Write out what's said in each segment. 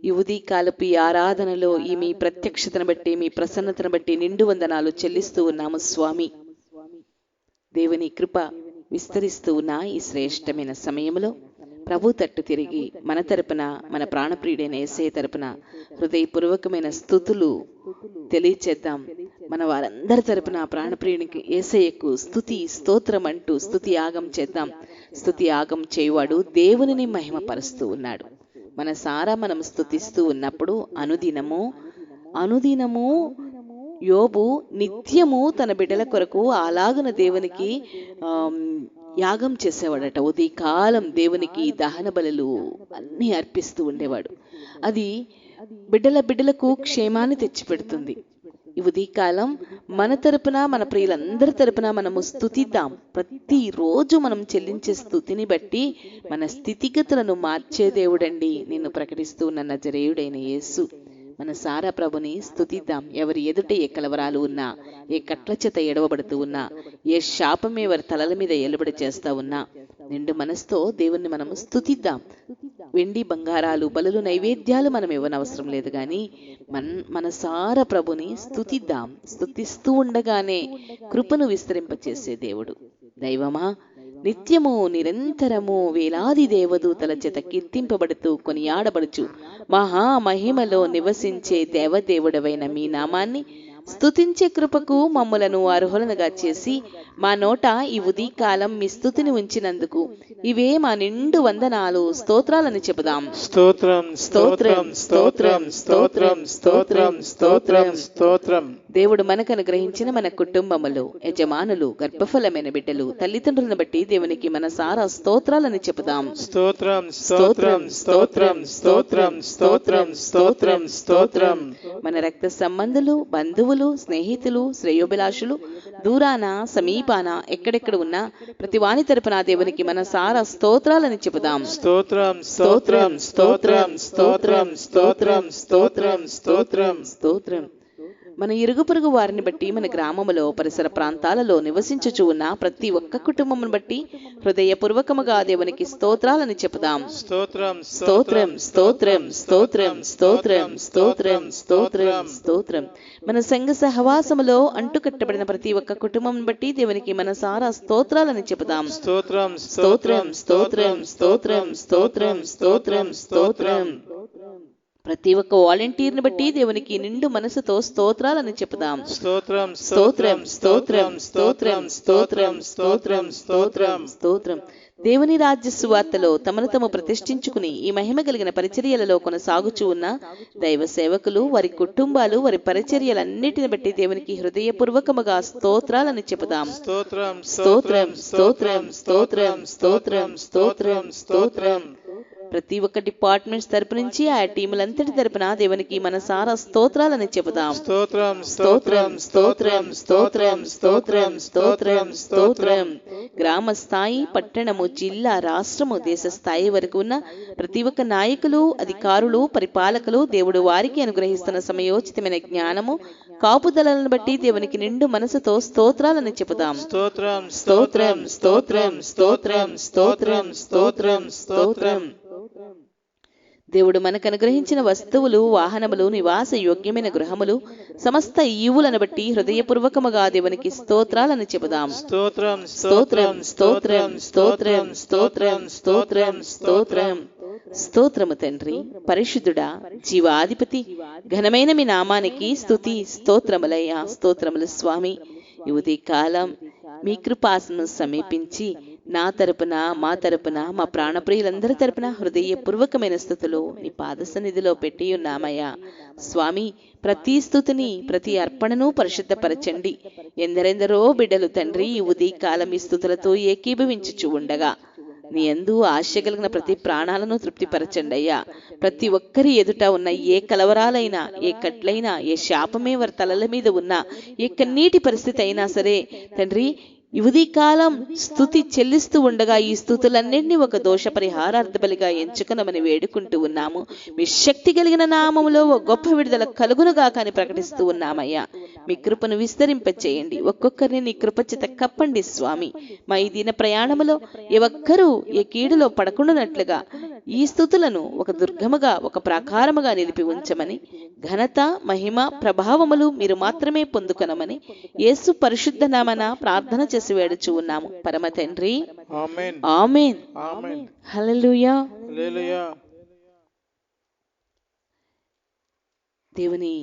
ఈ ఉదయకాలపు ఈ ఆరాధనలో ఈ మీ ప్రత్యక్షతను బట్టి మీ ప్రసన్నతను బట్టి నిండు వందనాలు చెల్లిస్తూ ఉన్నాము స్వామి. దేవుని కృప విస్తరిస్తూ ఉన్న ఈ శ్రేష్టమైన సమయంలో ప్రభు తట్టు తిరిగి మన తరపున మన ప్రాణప్రియుడైన యేసయ్య తరపున హృదయపూర్వకమైన స్తుతులు తెలియచేద్దాం. మన వారందరి తరపున ప్రాణప్రియునికి యేసయ్యకు స్తుతి స్తోత్రం అంటూ స్తుతి యాగం చేద్దాం. స్తుతి యాగం చేయువాడు దేవునిని మహిమపరుస్తూ ఉన్నాడు. మనసారా మనం స్తుతిస్తూ ఉన్నప్పుడు అనుదినము యోబు నిత్యము తన బిడ్డల కొరకు అలాగున దేవునికి యాగం చేసేవాడట. ఉదయకాలం దేవునికి దహన బలులు అన్నీ అర్పిస్తూ ఉండేవాడు. అది బిడ్డలకు క్షేమాన్ని తెచ్చిపెడుతుంది. ఈ ఉదయకాలం మన తరపున మన ప్రియులందరి తరపున మనము స్తుతిద్దాం. ప్రతిరోజు మనం చెల్లించే స్తుతిని బట్టి మన స్థితిగతులను మార్చే దేవుడండి నిన్ను ప్రకటిస్తూ ఉన్న నజరేయుడైన యేసు. మన సారా ప్రభుని స్తుతిద్దాం. ఎవరి ఎదుట ఏ కలవరాలు ఉన్నా, ఏ కట్ల చేత ఎడవబడుతూ ఉన్నా, ఏ శాపమే వారి తలల మీద ఎలుబడి చేస్తా ఉన్నా, నిండు మనసుతో దేవుణ్ణి మనం స్తుతిద్దాం. వెండి బంగారాలు బలులు నైవేద్యాలు మనం ఇవ్వనవసరం లేదు, కానీ మన సారా ప్రభుని స్తుతిద్దాం. స్తుతిస్తూ ఉండగానే కృపను విస్తరింపచేసే దేవుడు. దైవమా, నిత్యము నిరంతరము వేలాది దేవదూతల చేత కీర్తింపబడుతూ కొనియాడబడుచు మహామహిమలో నివసించే దేవదేవుడవైన మీ నామాన్ని స్తుతించే కృపకు మమ్ములను అర్హులనుగా చేసి మా నోట ఈ ఉదయకాలం మీ స్తుతిని ఉంచినందుకు ఇవే మా నిండు వందనాలు స్తోత్రాలని చెబుదాం. స్తోత్రం స్తోత్రం స్తోత్రం స్తోత్రం స్తోత్రం స్తోత్రం స్తోత్రం. దేవుడు మనకు అనుగ్రహించిన మన కుటుంబములు, యజమానులు, గర్భఫలమైన బిడ్డలు, తల్లిదండ్రులను బట్టి దేవునికి మన సారా స్తోత్రాలని చెబుదాం. స్తోత్రం స్తోత్రం స్తోత్రం స్తోత్రం స్తోత్రం స్తోత్రం స్తోత్రం. మన రక్త సంబంధులు, బంధువులు, స్నేహితులు, శ్రేయోభిలాషులు దూరాన సమీపాన ఎక్కడెక్కడ ఉన్నా ప్రతి వాని తరపున దేవునికి మన సారా స్తోత్రాలని చెబుదాం. స్తోత్రం స్తోత్రం స్తోత్రం స్తోత్రం స్తోత్రం స్తోత్రం స్తోత్రం స్తోత్రం. మన ఇరుగు పొరుగు వారిని బట్టి, మన గ్రామములో పరిసర ప్రాంతాలలో నివసించుచు ఉన్న ప్రతి ఒక్క కుటుంబమును బట్టి హృదయపూర్వకముగా దేవునికి స్తోత్రాలని చెప్పుదాం. స్తోత్రం స్తోత్రం స్తోత్రం స్తోత్రం స్తోత్రం స్తోత్రం స్తోత్రం స్తోత్రం. మన సంఘ సహవాసములో అంటుకట్టబడిన ప్రతి ఒక్క కుటుంబం బట్టి దేవునికి మన సారా స్తోత్రాలని చెప్పుదాం. స్తోత్రం స్తోత్రం స్తోత్రం స్తోత్రం స్తోత్రం స్తోత్రం స్తోత్రం. ప్రతి ఒక్క వాలంటీర్ని బట్టి దేవునికి నిండు మనసుతో స్తోత్రాలని చెప్పుదాం. స్తోత్రం స్తోత్రం స్తోత్రం స్తోత్రం స్తోత్రం స్తోత్రం స్తోత్రం స్తోత్రం. దేవుని రాజ్య సువార్తలో తమను తాము ప్రతిష్ఠించుకుని ఈ మహిమ కలిగిన పరిచర్యలలో కొనసాగుచూ ఉన్న దైవ సేవకులు, వారి కుటుంబాలు, వారి పరిచర్యలన్నిటిని బట్టి దేవునికి హృదయపూర్వకముగా స్తోత్రాలని చెప్పుదాం. స్తోత్రం స్తోత్రం స్తోత్రం స్తోత్రం స్తోత్రం స్తోత్రం స్తోత్రం. ప్రతి ఒక్క డిపార్ట్మెంట్స్ తరపు నుంచి ఆ టీములంతటి తరపున దేవునికి మన సారా స్తోత్రాలని చెబుదాం. స్తోత్రం స్తోత్రం స్తోత్రం స్తోత్రం స్తోత్రం స్తోత్రం స్తోత్రం. గ్రామ స్థాయి, పట్టణము, జిల్లా, రాష్ట్రము, దేశ స్థాయి వరకు ఉన్న ప్రతి ఒక్క నాయకులు, అధికారులు, పరిపాలకులు దేవుడు వారికి అనుగ్రహిస్తున్న సమయోచితమైన జ్ఞానము, కాపుదలను బట్టి దేవునికి నిండు మనసుతో స్తోత్రాలని చెబుదాం. స్తోత్రం స్తోత్రం స్తోత్రం స్తోత్రం స్తోత్రం స్తోత్రం స్తోత్రం. దేవుడు మనకు అనుగ్రహించిన వస్తువులు, వాహనములు, నివాస యోగ్యమైన గృహములు, సమస్త ఈవులను బట్టి హృదయపూర్వకముగా దేవునికి స్తోత్రాలని చెబుదాం. స్తోత్రం స్తోత్రం స్తోత్రం స్తోత్రం స్తోత్రం స్తోత్రం స్తోత్రం. స్తోత్రము తండ్రి, పరిశుద్ధుడా, జీవాధిపతి, ఘనమైన మీ నామానికి స్తుతి స్తోత్రములయ్యా. స్తోత్రములు స్వామి. ఈ ఉదయకాలం మీ కృపాసనం సమీపించి నా తరపున, మా తరపున, మా ప్రాణప్రియులందరి తరపున హృదయపూర్వకమైన స్థుతులు నీ పాద సన్నిధిలో పెట్టి ఉన్నామయ్యా. స్వామి, ప్రతి స్థుతిని, ప్రతి అర్పణను పరిశుద్ధపరచండి. ఎందరెందరో బిడ్డలు తండ్రి ఈ ఉదయకాలం ఈ స్థుతులతో ఏకీభవించుచు ఉండగా నీ యందు ఆశ కలిగిన ప్రతి ప్రాణాలను తృప్తిపరచండి అయ్యా. ప్రతి ఒక్కరి ఎదుట ఉన్న ఏ కలవరాలైనా, ఏ కట్లైనా, ఏ శాపమే వారి తలల మీద ఉన్నా, ఏ కన్నీటి పరిస్థితి అయినా సరే తండ్రి ఈ ఉదయకాలం స్తుతి చెల్లిస్తూ ఉండగా ఈ స్తుతులన్నింటినీ ఒక దోష పరిహారార్థ బలిగా ఎంచుకునమని వేడుకుంటూ ఉన్నాము. మీ శక్తి కలిగిన నామములో ఒక గొప్ప విడుదల కలుగునుగా కానీ ప్రకటిస్తూ ఉన్నామయ్యా. మీ కృపను విస్తరింపచేయండి. ఒక్కొక్కరిని నీ కృపచేత కప్పండి స్వామి. మా ఈ దిన ప్రయాణములో ఏ ఒక్కరూ ఏ కీడులో పడకుండానట్లుగా ఈ స్తుతులను ఒక దుర్గముగా ఒక ప్రాకారముగా నిలిపి ఉంచమని, ఘనత మహిమ ప్రభావములు మీరు మాత్రమే పొందుకొనమని యేసు పరిశుద్ధ నామన ప్రార్థన చేసి వేడుచు ఉన్నాము పరమ తండ్రి. ఆమేన్. ఆమేన్. ఆమేన్. హల్లెలూయా. హల్లెలూయా. దేవుని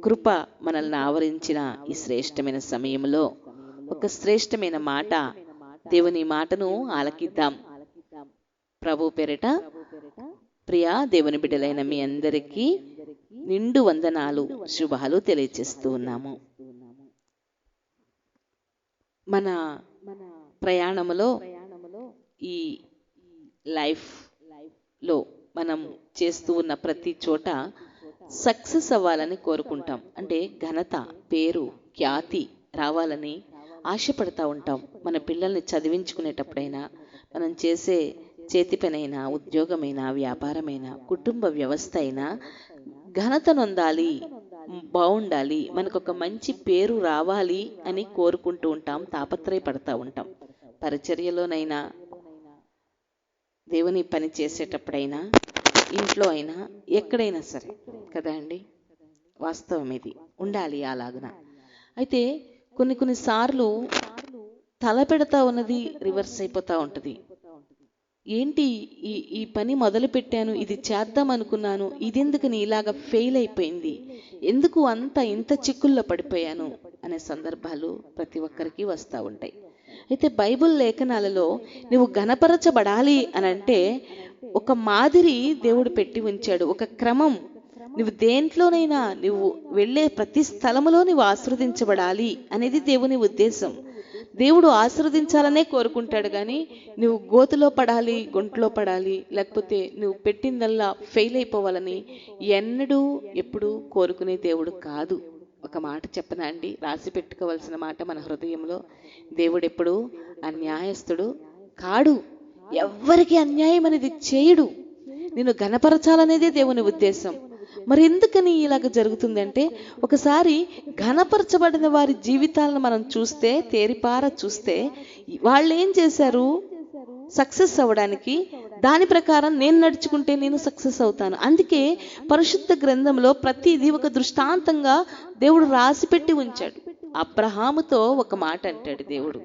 కృప మనల్ని ఆవరించిన ఈ శ్రేష్టమైన సమయంలో ఒక శ్రేష్టమైన మాట, దేవుని మాటను ఆలకిద్దాం. ప్రభు పేరిట ప్రియా దేవుని బిడ్డలైన మీ అందరికీ నిండు వందనాలు, శుభాలు తెలియజేస్తూ ఉన్నాము. మన ప్రయాణములో ఈ లైఫ్ లో మనం చేస్తూ ఉన్న ప్రతి చోట సక్సెస్ అవ్వాలని కోరుకుంటాం. అంటే ఘనత, పేరు, ఖ్యాతి రావాలని ఆశపడతా ఉంటాం. మన పిల్లల్ని చదివించుకునేటప్పుడైనా, మనం చేసే చేతి పనైనా, ఉద్యోగమైనా, వ్యాపారమైనా, కుటుంబ వ్యవస్థ అయినా ఘనత నొందాలి, బాగుండాలి, మనకు ఒక మంచి పేరు రావాలి అని కోరుకుంటూ ఉంటాం, తాపత్రయపడతా ఉంటాం. పరిచర్యలోనైనా, దేవుని పని చేసేటప్పుడైనా, ఇంట్లో అయినా, ఎక్కడైనా సరే కదా అండి. వాస్తవం ఇది, ఉండాలి అలాగున. అయితే కొన్ని సార్లు తలపెడతా ఉన్నది రివర్స్ అయిపోతా ఉంటుంది. ఏంటి ఈ పని మొదలు పెట్టాను, ఇది చేద్దాం అనుకున్నాను, ఇదెందుకని ఇలాగ ఫెయిల్ అయిపోయింది, ఎందుకు ఇంత చిక్కుల్లో పడిపోయాను అనే సందర్భాలు ప్రతి ఒక్కరికి వస్తూ ఉంటాయి. అయితే బైబిల్ లేఖనాలలో నువ్వు ఘనపరచబడాలి అని అంటే ఒక మాదిరి దేవుడు పెట్టి ఉంచాడు, ఒక క్రమం. నువ్వు దేంట్లోనైనా, నువ్వు వెళ్ళే ప్రతి స్థలములో నువ్వు ఆశీర్వదించబడాలి అనేది దేవుని ఉద్దేశం. దేవుడు ఆశీర్వదించాలనే కోరుకుంటాడు, కానీ నువ్వు గోతులో పడాలి, గుంట్లో పడాలి, లేకపోతే నువ్వు పెట్టిందల్లా ఫెయిల్ అయిపోవాలని ఎన్నడూ ఎప్పుడు కోరుకునే దేవుడు కాదు. ఒక మాట చెప్పనా అండి, రాసి పెట్టుకోవాల్సిన మాట మన హృదయంలో. దేవుడు ఎప్పుడు అన్యాయస్తుడు కాడు, ఎవ్వరికి అన్యాయం అనేది చేయడు. నిన్ను ఘనపరచాలనేదే దేవుని ఉద్దేశం. మరి ఎందుకని ఇలాగ జరుగుతుందంటే, ఒకసారి ఘనపరచబడిన వారి జీవితాలను మనం చూస్తే, తేరిపార చూస్తే, వాళ్ళు ఏం చేశారు సక్సెస్ అవ్వడానికి? దాని ప్రకారం నేను నడుచుకుంటే నేను సక్సెస్ అవుతాను. అందుకే పరిశుద్ధ గ్రంథంలో ప్రతిదీ ఒక దృష్టాంతంగా దేవుడు రాసిపెట్టి ఉంచాడు. అబ్రహాముతో ఒక మాట అంటాడు దేవుడు,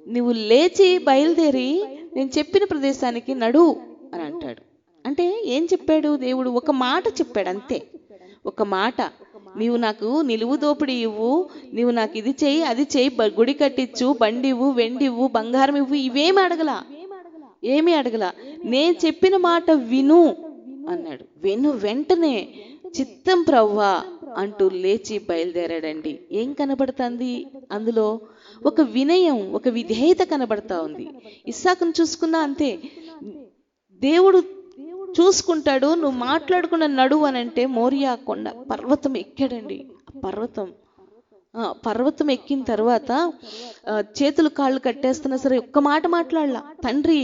నువ్వు లేచి బయలుదేరి నేను చెప్పిన ప్రదేశానికి నడు అని అంటాడు. అంటే ఏం చెప్పాడు దేవుడు? ఒక మాట చెప్పాడు అంతే. ఒక మాట, నీవు నాకు నిలువు దోపిడి ఇవ్వు, నీవు నాకు ఇది చెయ్యి, అది చెయ్యి, గుడి కట్టించు, బండి ఇవ్వు, వెండి ఇవ్వు, బంగారం ఇవ్వు, ఇవేమి అడగలా, ఏమీ అడగలా. నేను చెప్పిన మాట విను అన్నాడు. వెంటనే చిత్తం ప్రవ్వా అంటూ లేచి బయలుదేరాడండి. ఏం కనబడుతుంది అందులో? ఒక వినయం, ఒక విధేయత కనబడతా ఉంది. ఇస్సాకును చూసుకున్నా అంతే. దేవుడు చూసుకుంటాడు, నువ్వు మాట్లాడకుండా నడువు అని అంటే మోరియా కొండ పర్వతం ఎక్కాడండి. పర్వతం ఎక్కిన తర్వాత చేతులు కాళ్ళు కట్టేస్తున్నా సరే ఒక్క మాట మాట్లాడలా. తండ్రి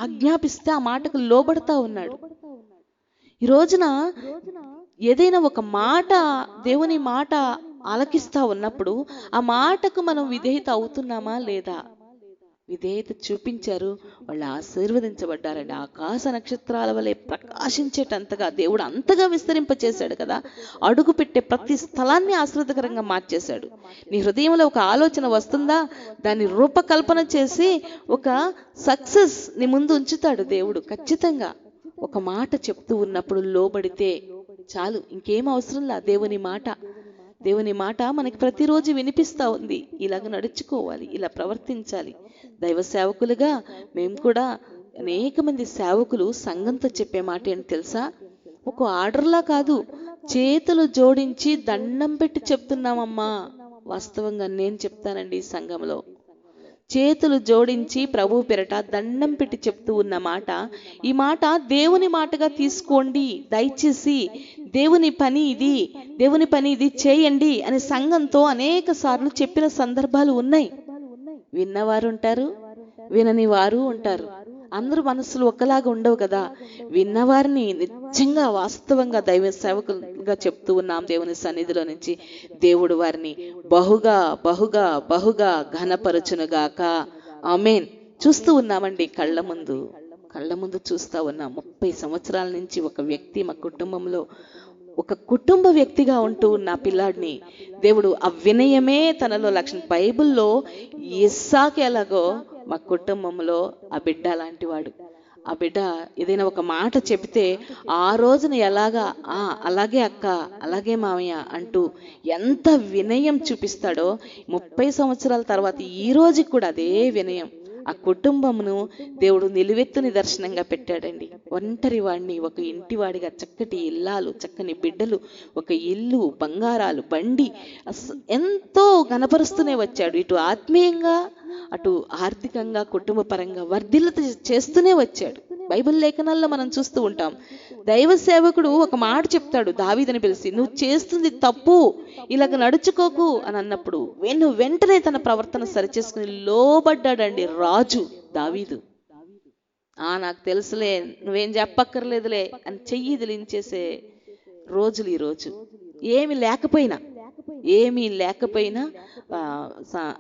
ఆజ్ఞాపిస్తే ఆ మాటకు లోబడతా ఉన్నాడు. ఈ రోజున ఏదైనా ఒక మాట, దేవుని మాట ఆలకిస్తా ఉన్నప్పుడు ఆ మాటకు మనం విధేయత అవుతున్నామా లేదా? విధేయత చూపించారు, వాళ్ళు ఆశీర్వదించబడ్డారండి. ఆకాశ నక్షత్రాల వలె ప్రకాశించేటంతగా దేవుడు అంతగా విస్తరింపచేశాడు కదా. అడుగు పెట్టే ప్రతి స్థలాన్ని ఆశీర్వదకరంగా మార్చేశాడు. నీ హృదయంలో ఒక ఆలోచన వస్తుందా, దాన్ని రూపకల్పన చేసి ఒక సక్సెస్ నీ ముందు ఉంచుతాడు దేవుడు ఖచ్చితంగా. ఒక మాట చెప్తూ ఉన్నప్పుడు లోబడితే చాలు, ఇంకేం అవసరంలా. దేవుని మాట మనకి ప్రతిరోజు వినిపిస్తా ఉంది. ఇలాగ నడుచుకోవాలి, ఇలా ప్రవర్తించాలి. దైవ సేవకులుగా మేము కూడా అనేక మంది సేవకులు సంఘంతో చెప్పే మాట ఏంటి తెలుసా? ఒక ఆర్డర్లా కాదు, చేతులు జోడించి దండం పెట్టి చెప్తున్నామమ్మా. వాస్తవంగా నేను చెప్తానండి, ఈ సంఘంలో చేతులు జోడించి ప్రభు పేరట దండం పెట్టి చెప్తూ ఉన్న మాట, ఈ మాట దేవుని మాటగా తీసుకోండి దయచేసి. దేవుని పని ఇది చేయండి అని సంఘంతో అనేక సార్లు చెప్పిన సందర్భాలు ఉన్నాయి. విన్నవారు ఉంటారు, వినని వారు ఉంటారు. అందరూ మనసులు ఒకలాగా ఉండవు కదా. విన్నవారిని నిజంగా వాస్తవంగా దైవ సేవకులుగా చెప్తూ ఉన్నాం దేవుని సన్నిధిలో నుంచి. దేవుడు వారిని బహుగా బహుగా బహుగా ఘనపరచునుగాక. ఆమేన్. చూస్తూ ఉన్నామండి, కళ్ళ ముందు చూస్తూ ఉన్నాం. 30 సంవత్సరాల నుంచి ఒక వ్యక్తి మా కుటుంబంలో ఒక కుటుంబ వ్యక్తిగా ఉంటూ ఉన్న పిల్లాడిని దేవుడు ఆ వినయమే తనలో లక్షణం. బైబిల్లో ఇస్సాకు ఎలాగో మా కుటుంబంలో ఆ బిడ్డ లాంటి వాడు. ఆ బిడ్డ ఏదైనా ఒక మాట చెబితే ఆ రోజున ఎలాగా అలాగే అక్క, అలాగే మామయ్య అంటూ ఎంత వినయం చూపిస్తాడో 30 సంవత్సరాల తర్వాత ఈ రోజుకి కూడా అదే వినయం ఆ కుటుంబమును దేవుడు నిలువెత్తు నిదర్శనంగా పెట్టాడండి. ఒంటరి వాడిని ఒక ఇంటివాడిగా, చక్కటి ఇల్లాలు, చక్కని బిడ్డలు, ఒక ఇల్లు, బంగారాలు, బండి ఎంతో గణపరుస్తూనే వచ్చాడు. ఇటు ఆత్మీయంగా అటు ఆర్థికంగా కుటుంబ పరంగా వర్ధిల్లత చేస్తూనే వచ్చాడు. బైబిల్ లేఖనాల్లో మనం చూస్తూ ఉంటాం. దైవ సేవకుడు ఒక మాట చెప్తాడు దావీదుని పిలిచి, నువ్వు చేస్తుంది తప్పు, ఇలాగ నడుచుకోకు అని అన్నప్పుడు వెంటనే తన ప్రవర్తన సరిచేసుకుని లోబడ్డాడండి రాజు దావీదు. నాకు తెలుసులే, నువ్వేం చెప్పక్కర్లేదులే అని చెయ్యి దిలించేసే రోజులు ఈ రోజు. ఏమీ లేకపోయినా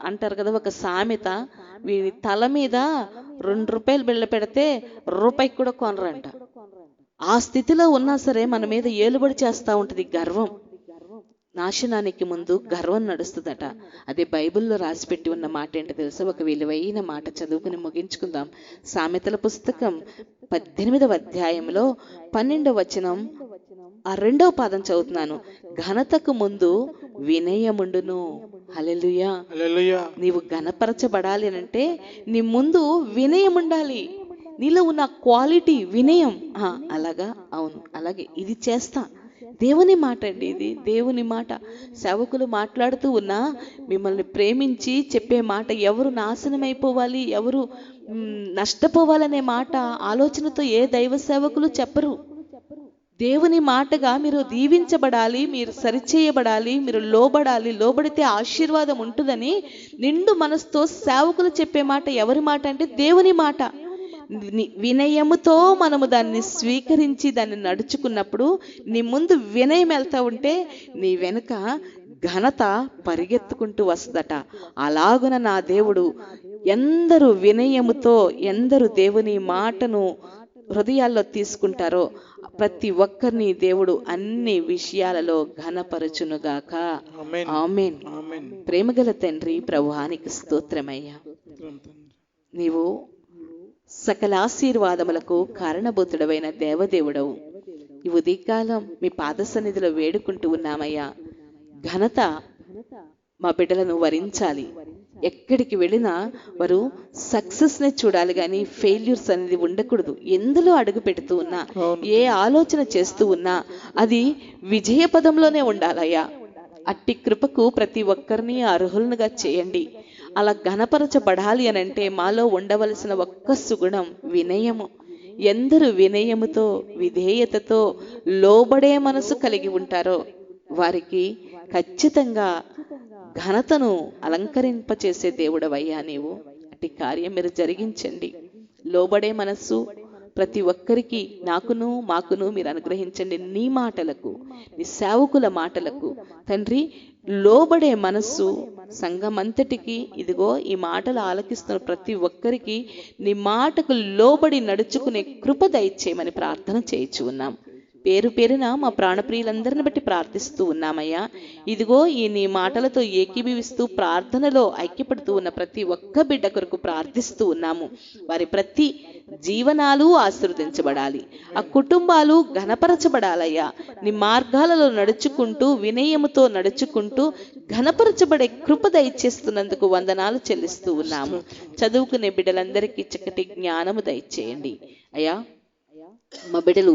అంటారు కదా ఒక సామెత, వీని తల మీద 2 రూపాయలు బిళ్ళ పెడితే రూపాయికి కూడా కొనరంట. ఆ స్థితిలో ఉన్నా సరే మన మీద ఏలుబడి చేస్తూ ఉంటుంది గర్వం. నాశనానికి ముందు గర్వం నడుస్తుందట. అదే బైబిల్లో రాసిపెట్టి ఉన్న మాట ఏంటో తెలుసా? ఒక విలువైన మాట చదువుకుని ముగించుకుందాం. సామెతల పుస్తకం 18వ అధ్యాయంలో 12వ వచనం, ఆ 2వ పాదం చదువుతున్నాను. ఘనతకు ముందు వినయముండును. హల్లెలూయా. నీవు ఘనపరచబడాలి అంటే నీ ముందు వినయం ఉండాలి. నీలో ఉన్న క్వాలిటీ వినయం. అలాగా, అవును అలాగే, ఇది చేస్తా. దేవుని మాట అండి, ఇది దేవుని మాట. సేవకులు మాట్లాడుతూ ఉన్నా మిమ్మల్ని ప్రేమించి చెప్పే మాట, ఎవరు నాశనమైపోవాలి, ఎవరు నష్టపోవాలనే మాట ఆలోచనతో ఏ దైవ సేవకులు చెప్పరు. దేవుని మాటగా మీరు దీవించబడాలి, మీరు సరిచేయబడాలి, మీరు లోబడాలి, లోబడితే ఆశీర్వాదం ఉంటుందని నిండు మనసుతో సేవకులు చెప్పే మాట ఎవరి మాట అంటే దేవుని మాట. వినయముతో మనము దాన్ని స్వీకరించి దాన్ని నడుచుకున్నప్పుడు నీ ముందు వినయం వెళ్తా ఉంటే నీ వెనుక ఘనత పరిగెత్తుకుంటూ వస్తుందట. అలాగున నా దేవుడు ఎందరు వినయముతో ఎందరు దేవుని మాటను హృదయాల్లో తీసుకుంటారో ప్రతి ఒక్కరిని దేవుడు అన్ని విషయాలలో ఘనపరచునుగాక. ఆమేన్. ప్రేమగల తండ్రి ప్రభువానికి స్తోత్రమయ్యా. నీవు సకల ఆశీర్వాదములకు కారణభూతుడవైన దేవదేవుడవు. ఈ ఉదయకాలం మీ పాద సన్నిధిలో వేడుకుంటూ ఉన్నామయ్యా. ఘనత మా బిడ్డలను వరించాలి. ఎక్కడికి వెళ్ళినా వారు సక్సెస్ నే చూడాలి కానీ ఫెయిల్యూర్స్ అనేది ఉండకూడదు. ఎందులో అడుగు పెడుతూ ఉన్నా, ఏ ఆలోచన చేస్తూ ఉన్నా అది విజయ పదంలోనే ఉండాలయ్యా. అట్టి కృపకు ప్రతి ఒక్కరిని అర్హులుగా చేయండి. అలా ఘనపరచబడాలి అని అంటే మాలో ఉండవలసిన ఒక్క సుగుణం వినయము. ఎందరు వినయముతో విధేయతతో లోబడే మనసు కలిగి ఉంటారో వారికి ఖచ్చితంగా ఘనతను అలంకరింపచేసే దేవుడవయ్యా నీవు. అట్టి కార్యం మీరు జరిగించండి. లోబడే మనస్సు ప్రతి ఒక్కరికి నాకును మాకును మీరు అనుగ్రహించండి. నీ మాటలకు, నీ సేవకుల మాటలకు తండ్రి లోబడే మనస్సు సంఘమంతటికి, ఇదిగో ఈ మాటలు ఆలకిస్తున్న ప్రతి ఒక్కరికి నీ మాటకు లోబడి నడుచుకునే కృప దయచేయమని ప్రార్థన చేయించు ఉన్నాం. పేరు పేరున మా ప్రాణప్రియులందరిని బట్టి ప్రార్థిస్తూ ఉన్నామయ్యా. ఇదిగో ఈ నీ మాటలతో ఏకీభవిస్తూ ప్రార్థనలో ఐక్యపడుతూ ఉన్న ప్రతి ఒక్క బిడ్డ కొరకు ప్రార్థిస్తూ ఉన్నాము. వారి ప్రతి జీవనాలు ఆశీర్వదించబడాలి, ఆ కుటుంబాలు ఘనపరచబడాలయ్యా. నీ మార్గాలలో నడుచుకుంటూ వినయముతో నడుచుకుంటూ ఘనపరచబడే కృప దయచేస్తున్నందుకు వందనాలు చెల్లిస్తూ ఉన్నాము. చదువుకునే బిడ్డలందరికీ చక్కటి జ్ఞానము దయచేయండి అయ్యా. మా బిడ్డలు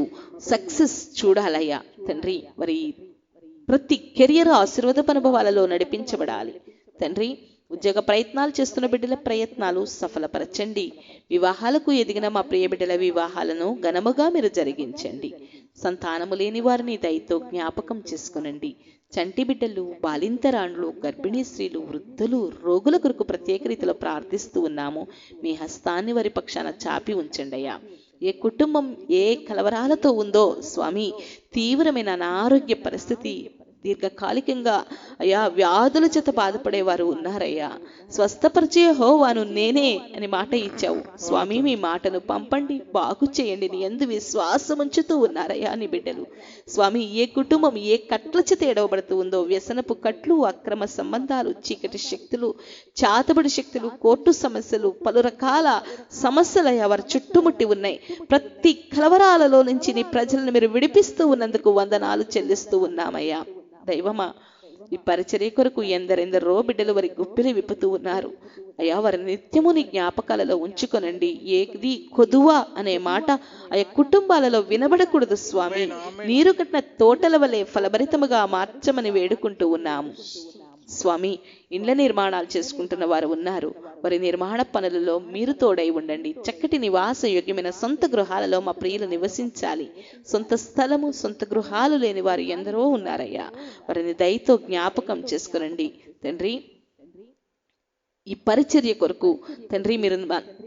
సక్సెస్ చూడాలయ్యా తండ్రి. మరి ప్రతి కెరియర్ ఆశీర్వాద అనుభవాలలో నడిపించబడాలి తండ్రి. ఉద్యోగ ప్రయత్నాలు చేస్తున్న బిడ్డల ప్రయత్నాలు సఫలపరచండి. వివాహాలకు ఎదిగిన మా ప్రియ బిడ్డల వివాహాలను ఘనముగా మీరు జరిగించండి. సంతానము లేని వారిని దయతో జ్ఞాపకం చేసుకునండి. చంటి బిడ్డలు, బాలింతరాండ్లు, గర్భిణీ స్త్రీలు, వృద్ధులు, రోగుల కొరకు ప్రత్యేక రీతిలో ప్రార్థిస్తూ ఉన్నాము. మీ హస్తాన్ని వారి పక్షాన చాపి ఉంచండి అయ్యా. ఏ కుటుంబం ఏ కలవరాలతో ఉందో స్వామి, తీవ్రమైన అనారోగ్య పరిస్థితి, దీర్ఘకాలికంగా అయ్యా వ్యాధుల చేత బాధపడేవారు ఉన్నారయ్యా. స్వస్థపరిచే యెహోవాను నేనే అని మాట ఇచ్చావు స్వామి. మీ మాటను పంపండి, బాగు చేయండి. నీ యందు విశ్వాసం ఉంచుతూ ఉన్నారయ్యా నీ బిడ్డలు. స్వామి, ఏ కుటుంబం ఏ కట్ల చేత ఏడవబడుతూ ఉందో, వ్యసనపు కట్లు, అక్రమ సంబంధాలు, చీకటి శక్తులు, చాతబడి శక్తులు, కోర్టు సమస్యలు, పలు రకాల సమస్యలయ్యా వారు చుట్టుముట్టి ఉన్నాయి. ప్రతి కలవరాలలో నుంచి నీ ప్రజలను మీరు విడిపిస్తూ ఉన్నందుకు వందనాలు చెల్లిస్తూ ఉన్నామయ్యా. దైవమా, ఈ పరిచర్య కొరకు ఎందరెందరో బిడ్డలు వారి గుప్పిలి విప్పుతూ ఉన్నారు అయ్యా. వారి నిత్యము నీ జ్ఞాపకాలలో ఉంచుకొనండి. ఏది కొదువ అనే మాట ఆయా కుటుంబాలలో వినబడకూడదు స్వామి. నీరు కట్టిన తోటల వలె ఫలభరితముగా మార్చమని వేడుకుంటూ ఉన్నాము స్వామి. ఇండ్ల నిర్మాణాలు చేసుకుంటున్న వారు ఉన్నారు. వారి నిర్మాణ పనులలో మీరు తోడై ఉండండి. చక్కటి నివాస యోగ్యమైన సొంత గృహాలలో మా ప్రియులు నివసించాలి. సొంత స్థలము, సొంత గృహాలు లేని వారు ఎందరో ఉన్నారయ్యా. వారిని దయతో జ్ఞాపకం చేసుకునండి తండ్రి. ఈ పరిచర్య కొరకు తండ్రి మీరు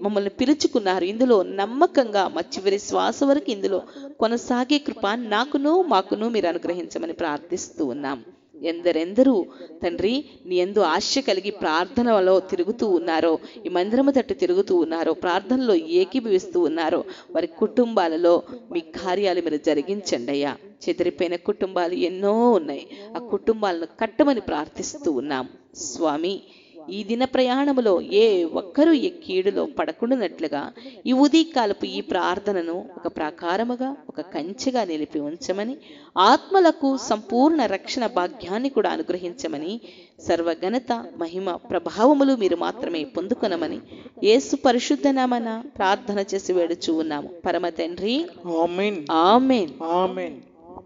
మమ్మల్ని పిలుచుకున్నారు. ఇందులో నమ్మకంగా మా చివరి శ్వాస వరకు ఇందులో కొనసాగే కృప నాకును మాకును మీరు అనుగ్రహించమని ప్రార్థిస్తూ ఉన్నాం. ఎందరెందరూ తండ్రి నీ యందు ఆశ కలిగి ప్రార్థనలో తిరుగుతూ ఉన్నారో, ఈ మందిరము తట్టు తిరుగుతూ ఉన్నారో, ప్రార్థనలో ఏకీభవిస్తూ ఉన్నారో, వారి కుటుంబాలలో మీ కార్యాలు మీరు జరిగించండి అయ్యా. చెదిరిపోయిన కుటుంబాలు ఎన్నో ఉన్నాయి. ఆ కుటుంబాలను కట్టమని ప్రార్థిస్తూ ఉన్నాం స్వామి. ఈ దిన ప్రయాణములో ఏ ఒక్కరూ ఈ కీడులో పడకుండానట్లుగా ఈ ఉదయకాలపు ఈ ప్రార్థనను ఒక ప్రాకారముగా, ఒక కంచెగా నిలిపి ఉంచమని, ఆత్మలకు సంపూర్ణ రక్షణ భాగ్యాన్ని కూడా అనుగ్రహించమని, సర్వఘనత మహిమ ప్రభావములు మీరు మాత్రమే పొందుకొనమని యేసు పరిశుద్ధ నామమున ప్రార్థన చేసి వేడుచూ ఉన్నాము పరమ తండ్రి. ఆమేన్. ఆమేన్. ఆమేన్.